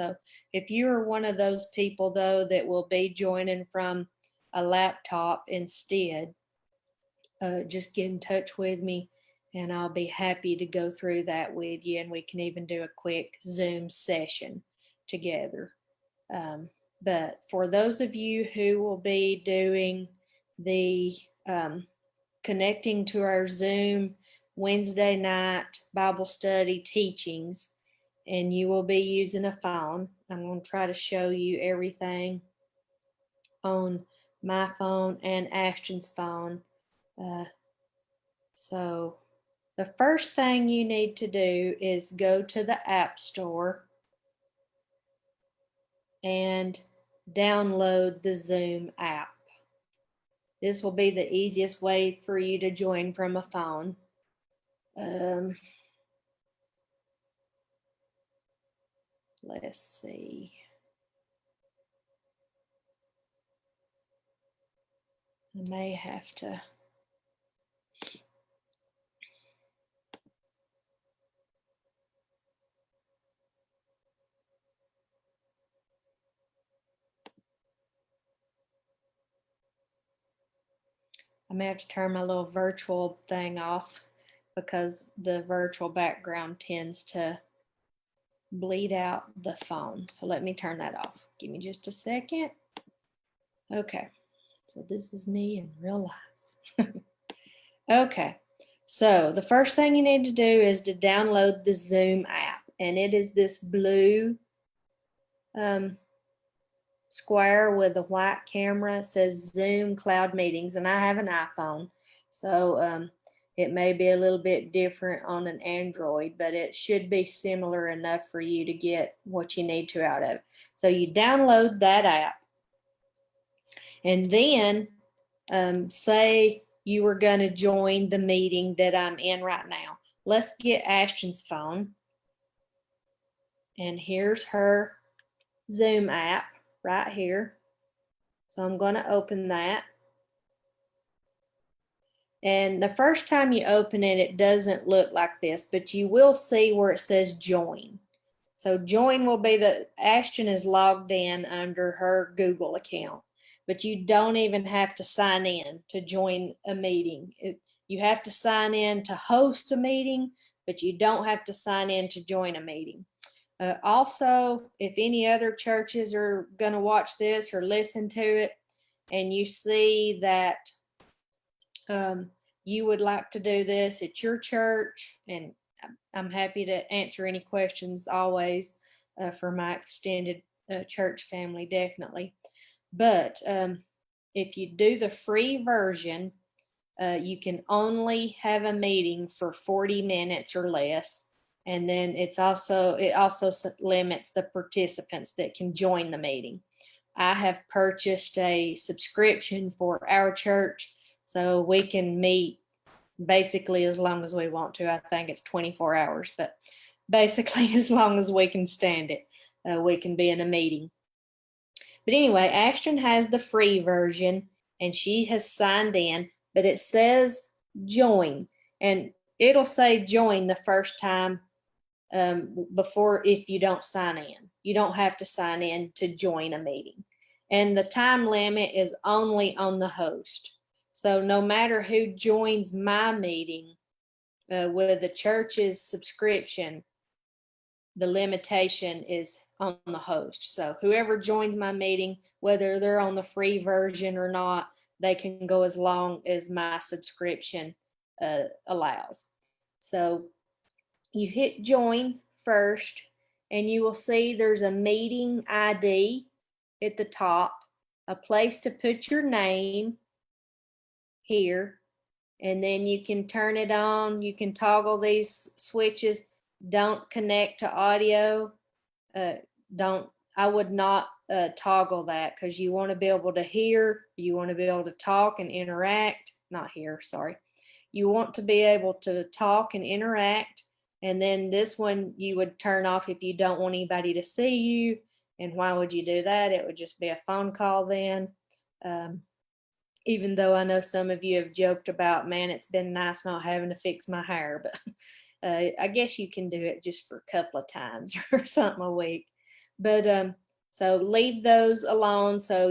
So if you are one of those people, though, that will be joining from a laptop instead, just get in touch with me and I'll be happy to go through that with you. And we can even do a quick Zoom session together. But for those of you who will be doing the connecting to our Zoom Wednesday night Bible study teachings, and you will be using a phone, I'm going to try to show you everything on my phone and Ashton's phone. So the first thing you need to do is go to the App Store and download the Zoom app. This will be the easiest way for you to join from a phone. Let's see. I may have to. I may have to turn my little virtual thing off because the virtual background tends to bleed out the phone. So let me turn that off. Give me just a second. Okay, so this is me in real life. Okay, so the first thing you need to do is to download the Zoom app, and it is this blue square with a white camera. It says Zoom Cloud Meetings, and I have an iPhone, so it may be a little bit different on an Android, but it should be similar enough for you to get what you need to out of it. So you download that app, and then say you were going to join the meeting that I'm in right now. Let's get Ashton's phone, and here's her Zoom app right here. So I'm going to open that. And the first time you open it, it doesn't look like this, but you will see where it says join. So join will be that Ashton is logged in under her Google account, but you don't even have to sign in to join a meeting. You have to sign in to host a meeting, but you don't have to sign in to join a meeting. Also, if any other churches are going to watch this or listen to it, and you see that you would like to do this at your church, and I'm happy to answer any questions always for my extended church family, definitely. But if you do the free version, you can only have a meeting for 40 minutes or less. And then it also limits the participants that can join the meeting. I have purchased a subscription for our church, so we can meet basically as long as we want to. I think it's 24 hours, but basically as long as we can stand it, we can be in a meeting. But anyway, Ashton has the free version and she has signed in, but it says join, and it'll say join the first time before, if you don't sign in. You don't have to sign in to join a meeting. And the time limit is only on the host. So no matter who joins my meeting with the church's subscription, the limitation is on the host. So whoever joins my meeting, whether they're on the free version or not, they can go as long as my subscription allows. So you hit join first, and you will see there's a meeting ID at the top, a place to put your name here, and then you can turn it on. You can toggle these switches. Don't connect to audio. I would not toggle that, because you want to be able to hear, you want to be able to talk and interact, not hear, sorry. You want to be able to talk and interact. And then this one you would turn off if you don't want anybody to see you. And why would you do that? It would just be a phone call then. Even though I know some of you have joked about, man, it's been nice not having to fix my hair, but I guess you can do it just for a couple of times or something a week. But so leave those alone so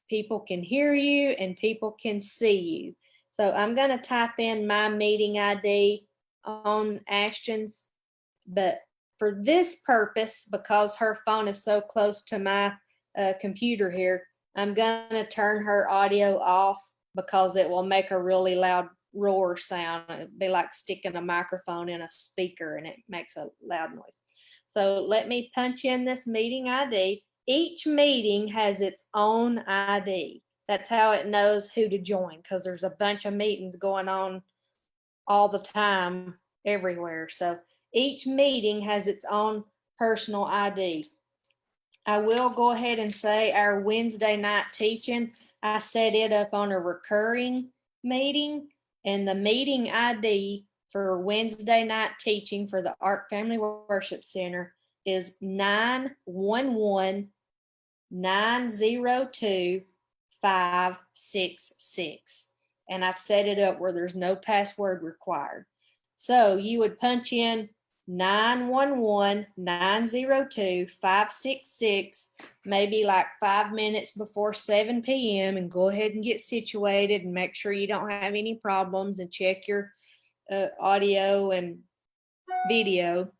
people can hear you and people can see you. So I'm going to type in my meeting ID on Ashton's, but for this purpose, because her phone is so close to my computer here, I'm going to turn her audio off because it will make a really loud roar sound. It'd be like sticking a microphone in a speaker and it makes a loud noise. So let me punch in this meeting ID. Each meeting has its own ID. That's how it knows who to join, because there's a bunch of meetings going on all the time everywhere. So each meeting has its own personal ID. I will go ahead and say our Wednesday night teaching, I set it up on a recurring meeting, and the meeting ID for Wednesday night teaching for the Ark Family Worship Center is 911-902-566. And I've set it up where there's no password required. So you would punch in 911-902-566, maybe like 5 minutes before 7 p.m. and go ahead and get situated and make sure you don't have any problems and check your audio and video.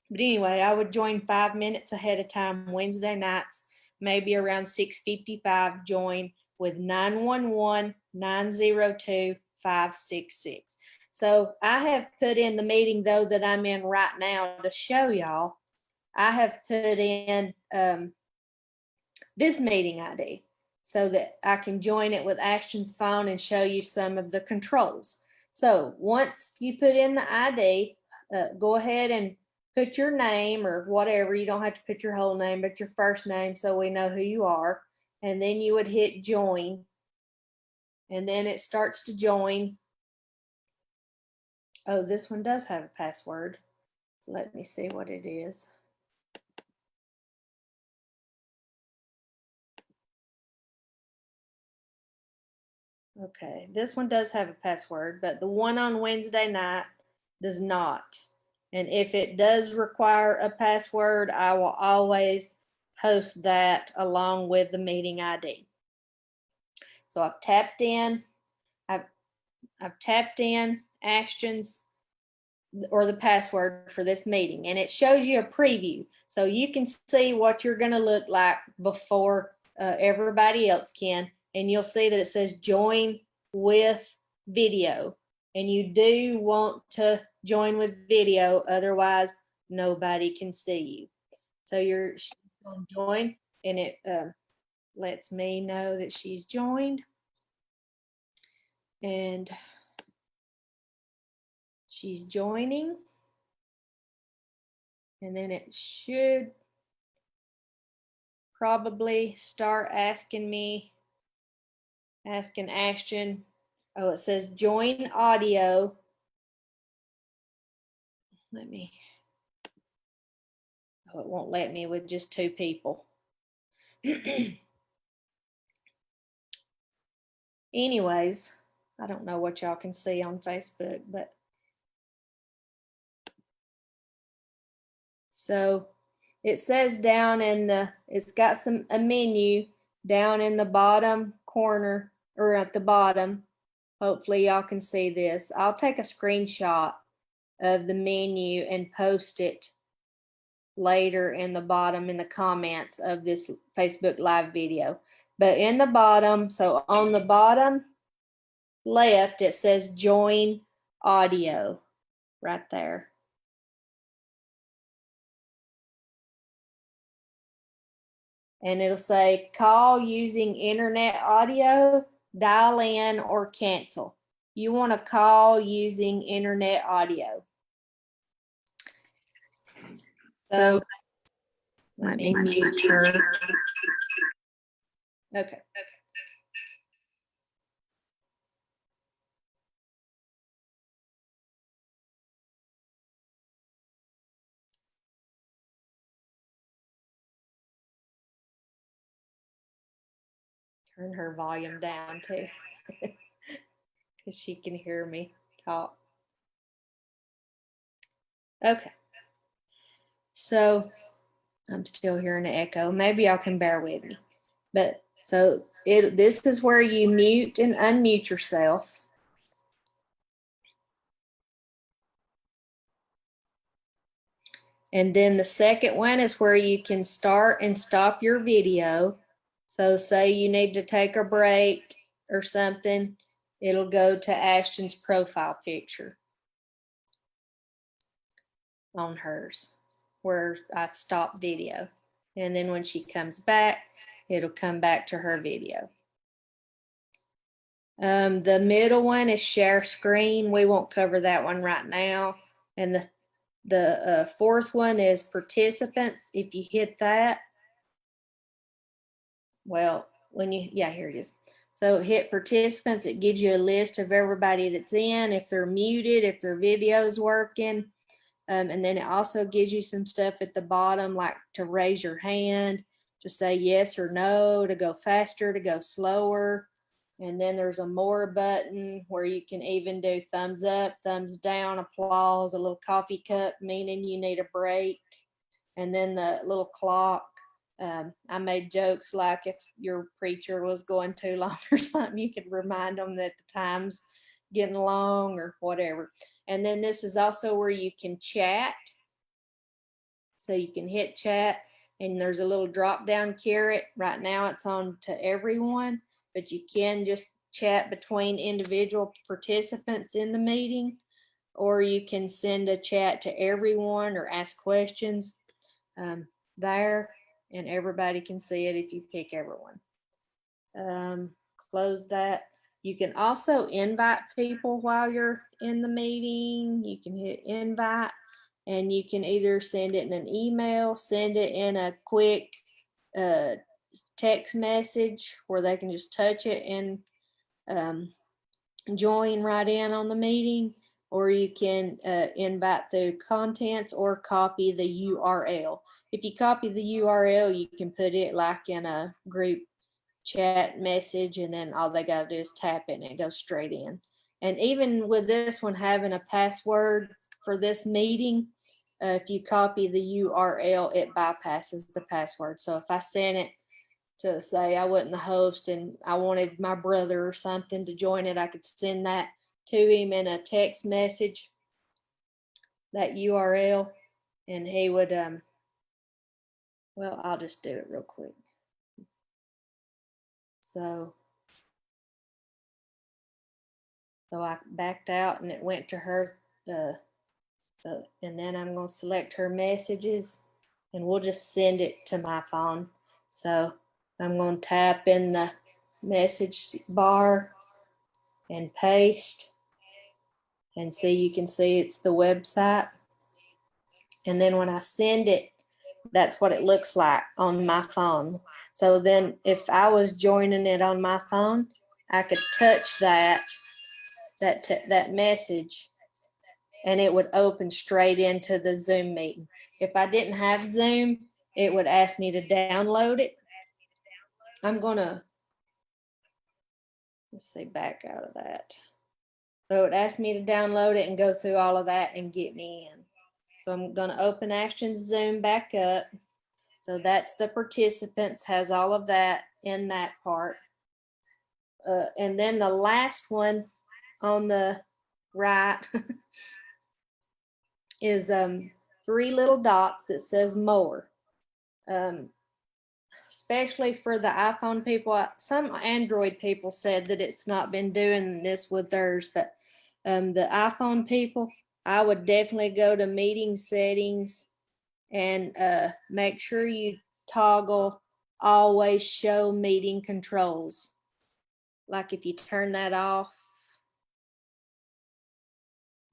But anyway, I would join 5 minutes ahead of time Wednesday nights, maybe around 6:55, join with 911-902-566. So I have put in the meeting though that I'm in right now to show y'all. I have put in this meeting ID so that I can join it with Ashton's phone and show you some of the controls. So once you put in the ID, go ahead and put your name or whatever. You don't have to put your whole name, but your first name so we know who you are. And then you would hit join. And then it starts to join. Oh, this one does have a password. So let me see what it is. Okay, this one does have a password, but the one on Wednesday night does not. And if it does require a password, I will always post that along with the meeting ID. So I've tapped in, I've tapped in Ashton's or the password for this meeting, and it shows you a preview. So you can see what you're going to look like before everybody else can. And you'll see that it says join with video. And you do want to join with video, otherwise nobody can see you. So you're going to join, and it lets me know that she's joined. And she's joining. And then it should probably start asking Ashton. Oh, it says join audio. Let me, oh, it won't let me with just 2 people. Anyways, I don't know what y'all can see on Facebook, but so it says down in it's got a menu down in the bottom corner or at the bottom. Hopefully y'all can see this. I'll take a screenshot of the menu and post it later in the bottom in the comments of this Facebook Live video. But in the bottom, so on the bottom left, it says join audio right there. And it'll say call using internet audio, dial in or cancel. You want to call using internet audio. So let me mute her. Okay. Turn her volume down too, because she can hear me talk. Okay. So I'm still hearing an echo. Maybe y'all can bear with me. But so this is where you mute and unmute yourself. And then the second one is where you can start and stop your video. So say you need to take a break or something, it'll go to Ashton's profile picture on hers where I've stopped video. And then when she comes back, it'll come back to her video. The middle one is share screen. We won't cover that one right now. And the fourth one is participants. If you hit that, well, here it is. So hit participants, it gives you a list of everybody that's in, if they're muted, if their video's working. And then it also gives you some stuff at the bottom, like to raise your hand, to say yes or no, to go faster, to go slower. And then there's a more button where you can even do thumbs up, thumbs down, applause, a little coffee cup, meaning you need a break. And then the little clock. I made jokes like if your preacher was going too long or something, you could remind them that the time's getting long or whatever. And then this is also where you can chat. So you can hit chat and there's a little drop down carrot. Right now it's on to everyone, but you can just chat between individual participants in the meeting, or you can send a chat to everyone or ask questions there, and everybody can see it if you pick everyone. Close that. You can also invite people while you're in the meeting. You can hit invite, and you can either send it in an email, send it in a quick text message where they can just touch it and join right in on the meeting, or you can invite through contents or copy the URL. If you copy the URL, you can put it like in a group chat message, and then all they got to do is tap it and it goes straight in. And even with this one having a password for this meeting, if you copy the URL, it bypasses the password. So if I sent it to, say I wasn't the host and I wanted my brother or something to join it, I could send that to him in a text message, that URL, and he would, well, I'll just do it real quick. So I backed out and it went to her. And then I'm going to select her messages and we'll just send it to my phone. So I'm going to tap in the message bar and paste, and see, you can see it's the website. And then when I send it, that's what it looks like on my phone. So then if I was joining it on my phone, I could touch that message and it would open straight into the Zoom meeting. If I didn't have Zoom, it would ask me to download it. I'm gonna, let's see, back out of that. So it would ask me to download it and go through all of that and get me in. So I'm gonna open Ashton's Zoom back up. So that's the participants, has all of that in that part. And then the last one on the right is 3 little dots that says more. Especially for the iPhone people, some Android people said that it's not been doing this with theirs, but the iPhone people, I would definitely go to meeting settings and make sure you toggle always show meeting controls. Like if you turn that off,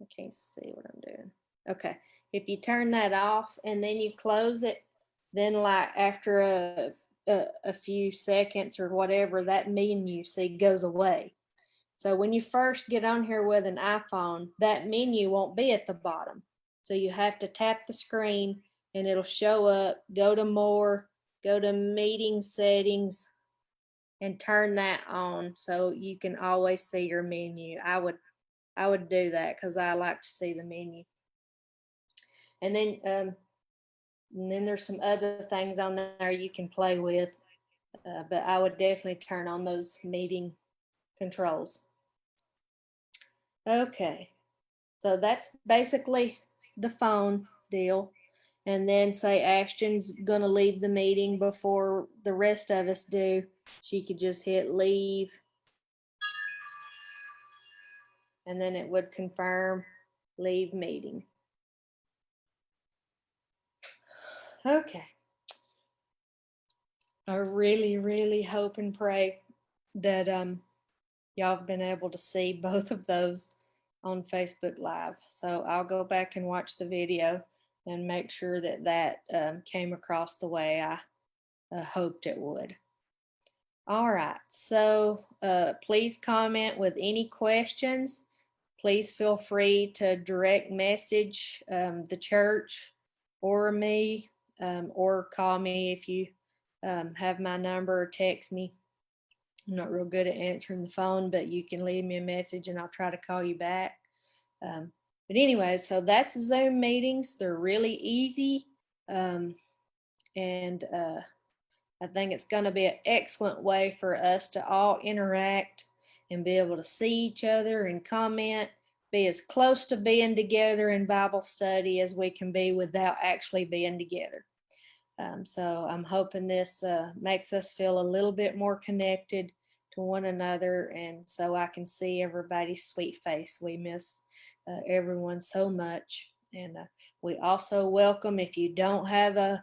I can't see what I'm doing. Okay, if you turn that off and then you close it, then like after a few seconds or whatever, that menu, see, goes away. So when you first get on here with an iPhone, that menu won't be at the bottom. So you have to tap the screen and it'll show up, go to more, go to meeting settings, and turn that on so you can always see your menu. I would do that because I like to see the menu. And then And then there's some other things on there you can play with, but I would definitely turn on those meeting controls. Okay, so that's basically the phone deal. And then say Ashton's gonna leave the meeting before the rest of us do. She could just hit leave. And then it would confirm leave meeting. Okay. I really, really hope and pray that y'all have been able to see both of those on Facebook Live. So I'll go back and watch the video and make sure that that came across the way I hoped it would. All right, so please comment with any questions. Please feel free to direct message the church or me, or call me if you have my number, or text me. I'm not real good at answering the phone, but you can leave me a message and I'll try to call you back. But anyway, so that's Zoom meetings. They're really easy. And I think it's going to be an excellent way for us to all interact and be able to see each other and comment, be as close to being together in Bible study as we can be without actually being together. So I'm hoping this makes us feel a little bit more connected to one another, and so I can see everybody's sweet face. We miss everyone so much. And we also welcome, if you don't have a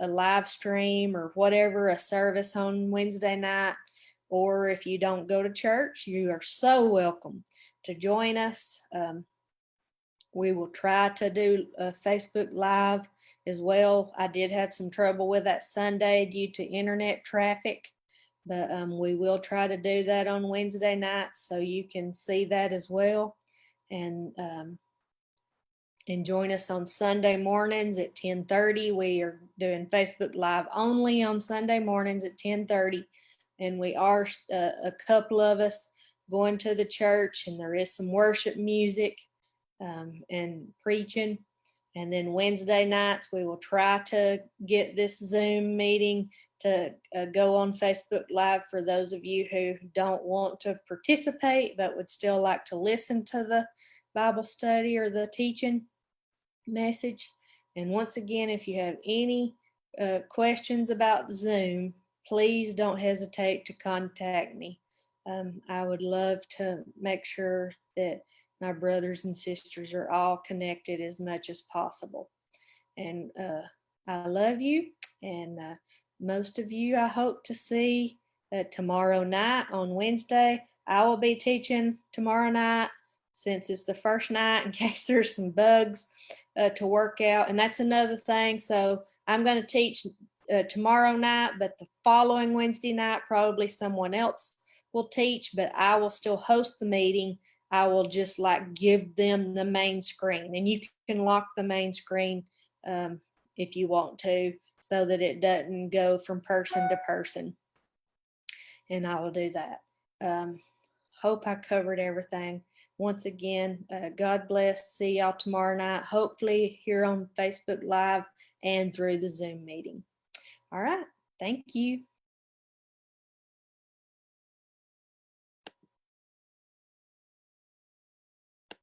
live stream or whatever, a service on Wednesday night, or if you don't go to church, you are so welcome to join us. We will try to do a Facebook Live as well. I did have some trouble with that Sunday due to internet traffic, but we will try to do that on Wednesday nights so you can see that as well. And join us on Sunday mornings at 10:30. We are doing Facebook Live only on Sunday mornings at 10:30, and we are a couple of us going to the church, and there is some worship music and preaching. And then Wednesday nights, we will try to get this Zoom meeting to go on Facebook Live for those of you who don't want to participate but would still like to listen to the Bible study or the teaching message. And once again, if you have any questions about Zoom, please don't hesitate to contact me. I would love to make sure that my brothers and sisters are all connected as much as possible. And I love you. And most of you, I hope to see tomorrow night on Wednesday. I will be teaching tomorrow night since it's the first night, in case there's some bugs to work out. And that's another thing. So I'm going to teach tomorrow night, but the following Wednesday night, probably someone else will teach, but I will still host the meeting. I will just like give them the main screen, and you can lock the main screen if you want to, so that it doesn't go from person to person. And I will do that. Hope I covered everything. Once again, God bless. See y'all tomorrow night, hopefully here on Facebook Live and through the Zoom meeting. All right. Thank you.